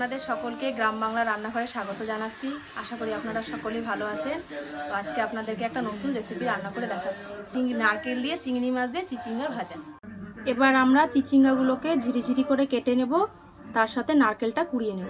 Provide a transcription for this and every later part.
আপনাদের সকলকে গ্রাম বাংলা রান্নাঘরে স্বাগত জানাচ্ছি। আশা করি আপনারা সকলেই ভালো আছেন। তো আজকে আপনাদেরকে একটা নতুন রেসিপি রান্না করে দেখাচ্ছি। নারকেল দিয়ে চিংড়ি মাছ দিয়ে চিচিঙ্গার ভাজা। এবার আমরা চিচিঙ্গাগুলোকে ঝিরিঝিরি করে কেটে নেব, তার সাথে নারকেলটা কুড়িয়ে নেব।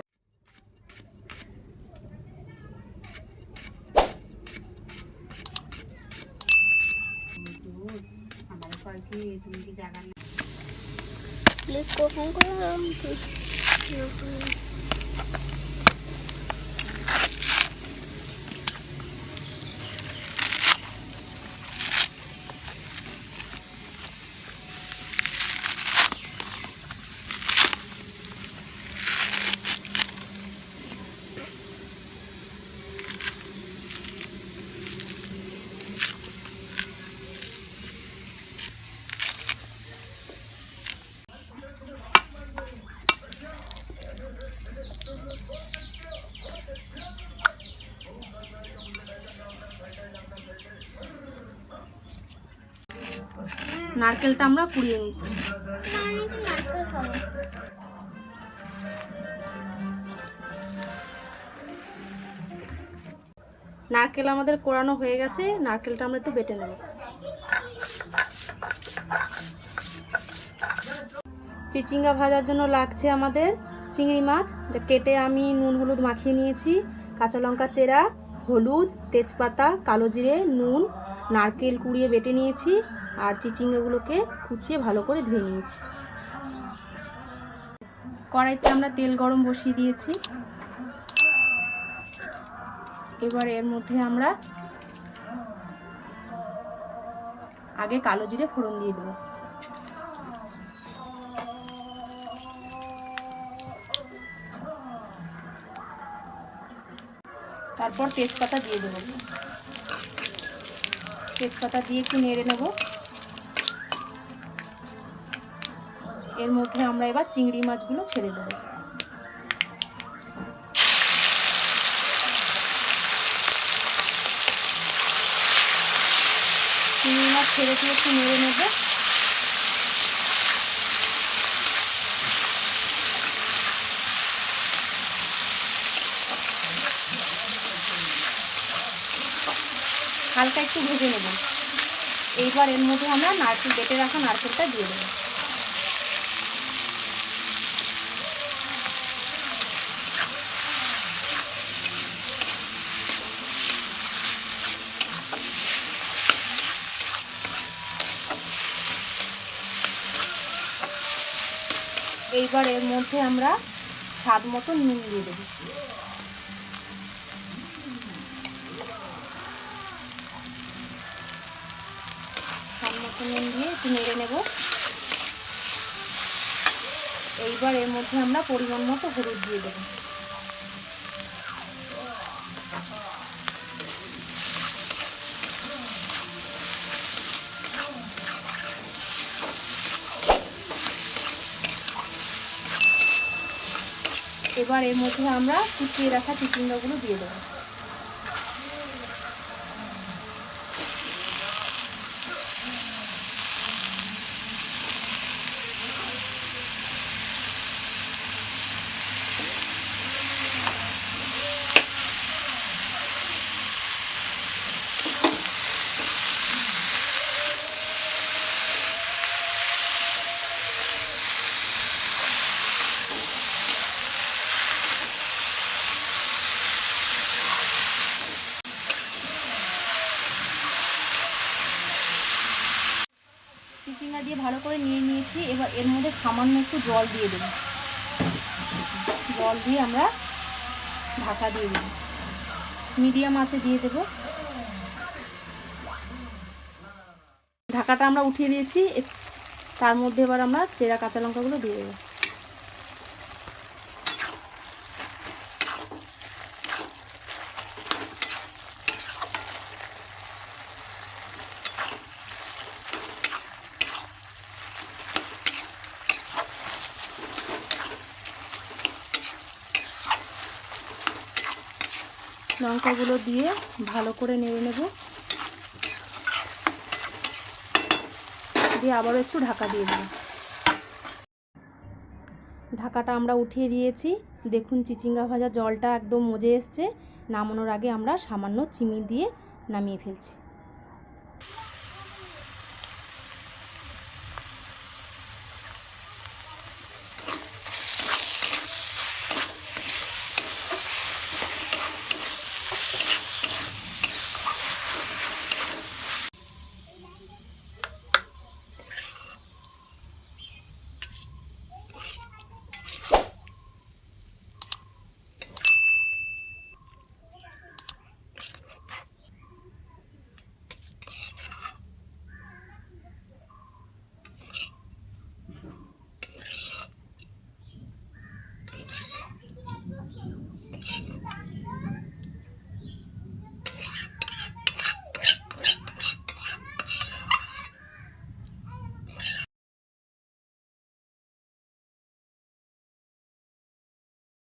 নারকেলটা আমরা কুড়িয়ে নিচ্ছি। নারকেল আমাদের কোড়ানো হয়ে গেছে, নারকেলটা আমরা একটু বেটে নেব। চিচিঙ্গা ভাজার জন্য লাগছে আমাদের চিংড়ি মাছ, যা কেটে আমি নুন হলুদ মাখিয়ে নিয়েছি, কাঁচা লঙ্কা চেরা, হলুদ, তেজপাতা, কালো জিরে, নুন, নারকেল কুড়িয়ে বেটে নিয়েছি, আর চিচিঙ্গাগুলোকে কুচিয়ে ভালো করে ধুয়ে নিয়েছি। কড়াইতে আমরা তেল গরম বসিয়ে দিয়েছি। এবার এর মধ্যে আমরা আগে কালো জিরে ফোড়ন দিয়ে দেব। তারপর তেজপাতা দিয়ে দেব। তেজপাতা দিয়ে একটু নেড়ে নেব। এর মধ্যে আমরা এবার চিংড়ি মাছগুলো ছেড়ে দেব। চিংড়ি মাছ ছেড়ে দিয়ে একটু নেড়ে নেব। হালকা একটু ভেজে নেব। এইবার এর মধ্যে আমরা নারকেল বেটে রাখা নারকেলটা দিয়ে দেব। এইবার এর মধ্যে আমরা স্বাদ মতো নুন দিয়ে দেব। স্বাদ মতো নুন দিয়ে একটু নেড়ে নেব। এইবার এর মধ্যে আমরা পরিমাণ মতো হলুদ দিয়ে দেব। এবার এর মধ্যে আমরা কুচিয়ে রাখা চিচিঙ্গাগুলো দিয়ে দেব। চিচিঙ্গা দিয়ে ভালো করে নিয়ে নিয়েছি। এবার এর মধ্যে সামান্য একটু জল দিয়ে দেব। জল দিয়ে আমরা ঢাকা দিয়ে দেব। মিডিয়াম আঁচে দিয়ে দেব। ঢাকাটা আমরা উঠিয়ে দিয়েছি। তার মধ্যে এবার আমরা চেরা কাঁচা লঙ্কাগুলো দিয়ে দেব। লঙ্কাগুলো দিয়ে ভালো করে নেড়ে নেব। দিয়ে আবারও একটু ঢাকা দিয়ে দেব। ঢাকাটা আমরা উঠিয়ে দিয়েছি। দেখুন চিচিঙ্গা ভাজা জলটা একদম মজে এসছে। নামানোর আগে আমরা সামান্য চিনি দিয়ে নামিয়ে ফেলছি।